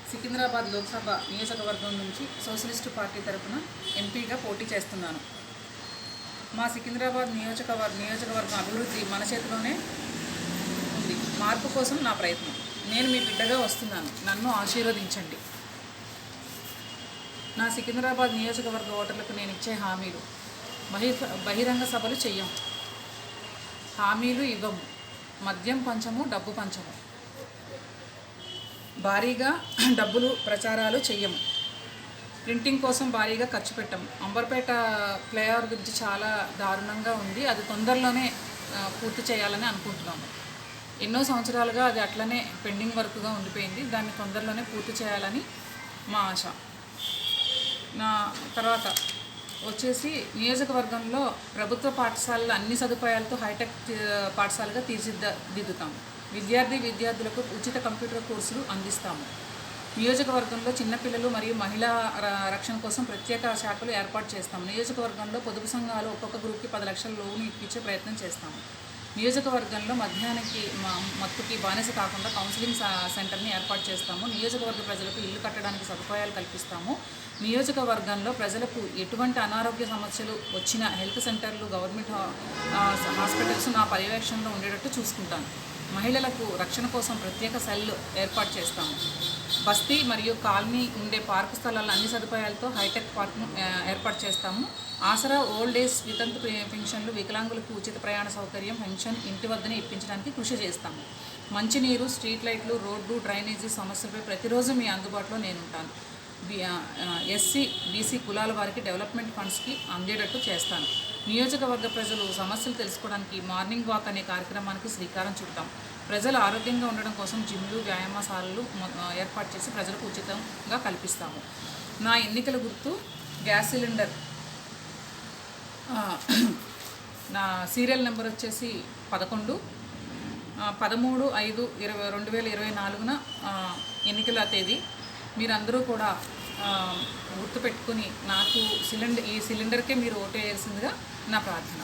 సికింద్రాబాద్ లోక్సభ నియోజకవర్గం నుంచి socialist party తరఫున ఎంపీగా పోటీ చేస్తున్నాను. మా సికింద్రాబాద్ నియోజకవర్గం అభివృద్ధి మన చేతిలోనే ఉంది. మార్పు కోసం నా ప్రయత్నం. నేను మీ బిడ్డగా వస్తున్నాను. నన్ను ఆశీర్వదించండి. నా సికింద్రాబాద్ నియోజకవర్గ ఓటర్లకు నేను ఇచ్చే హామీలు: బహిరంగ సభలు చెయ్యం, హామీలు ఇవ్వము, మద్యం పంచము, డబ్బు పంచము, భారీగా డబ్బులు ప్రచారాలు చెయ్యము, ప్రింటింగ్ కోసం భారీగా ఖర్చు పెట్టము. అంబర్పేట ఫ్లైఓవర్ గురించి చాలా దారుణంగా ఉంది. అది తొందరలోనే పూర్తి చేయాలని అనుకుంటున్నాము. ఎన్నో సంవత్సరాలుగా అది అట్లనే పెండింగ్ వర్క్గా ఉండిపోయింది. దాన్ని తొందరలోనే పూర్తి చేయాలని మా ఆశ. నా తర్వాత వచ్చేసి నియోజకవర్గంలో ప్రభుత్వ పాఠశాలలు అన్ని సదుపాయాలతో హైటెక్ పాఠశాలగా తీర్చిదిద్దుతాము. విద్యార్థులకు ఉచిత కంప్యూటర్ కోర్సులు అందిస్తాము. నియోజకవర్గంలో చిన్నపిల్లలు మరియు మహిళా రక్షణ కోసం ప్రత్యేక శాఖలు ఏర్పాటు చేస్తాము. నియోజకవర్గంలో పొదుపు సంఘాలు ఒక్కొక్క గ్రూప్కి 10 లక్షల లోన్ ఇప్పించే ప్రయత్నం చేస్తాము. నియోజకవర్గంలో మత్తుకి బానిస కాకుండా కౌన్సిలింగ్ సెంటర్ని ఏర్పాటు చేస్తాము. నియోజకవర్గ ప్రజలకు ఇల్లు కట్టడానికి సదుపాయాలు కల్పిస్తాము. నియోజకవర్గంలో ప్రజలకు ఎటువంటి అనారోగ్య సమస్యలు వచ్చినా హెల్త్ సెంటర్లు, గవర్నమెంట్ హాస్పిటల్స్ నా పర్యవేక్షణలో ఉండేటట్టు చూసుకుంటాను. మహిళలకు రక్షణ కోసం ప్రత్యేక సెల్ ఏర్పాటు చేస్తాము. బస్తీ మరియు కాలనీ ఉండే పార్కు స్థలాల్లో అన్ని సదుపాయాలతో హైటెక్ పార్క్ను ఏర్పాటు చేస్తాము. ఆసరా, ఓల్డ్ ఏజ్, వితంతు పెన్షన్లు, వికలాంగులకు ఉచిత ప్రయాణ సౌకర్యం, పెన్షన్ ఇంటి వద్దనే ఇప్పించడానికి కృషి చేస్తాము. మంచినీరు, స్ట్రీట్ లైట్లు, రోడ్లు, డ్రైనేజీ సమస్యలపై ప్రతిరోజు మీ అందుబాటులో నేనుంటాను. ఎస్సీ, బీసీ కులాల వారికి డెవలప్మెంట్ ఫండ్స్కి అందేటట్టు చేస్తాను. నియోజకవర్గ ప్రజలు సమస్యలు తెలుసుకోవడానికి మార్నింగ్ వాక్ అనే కార్యక్రమానికి శ్రీకారం చుడతాం. ప్రజలు ఆరోగ్యంగా ఉండడం కోసం జిమ్లు, వ్యాయామశాలలు ఏర్పాటు చేసి ప్రజలకు ఉచితంగా కల్పిస్తాము. నా ఎన్నికల గుర్తు గ్యాస్ సిలిండర్. నా సీరియల్ నెంబర్ వచ్చేసి 11. 13/5/2024 ఎన్నికల తేదీ. మీరందరూ కూడా గుర్తుపెట్టుకుని నాకు ఈ సిలిండర్కే మీరు ఓటు వేయాల్సిందిగా నా ప్రార్థన.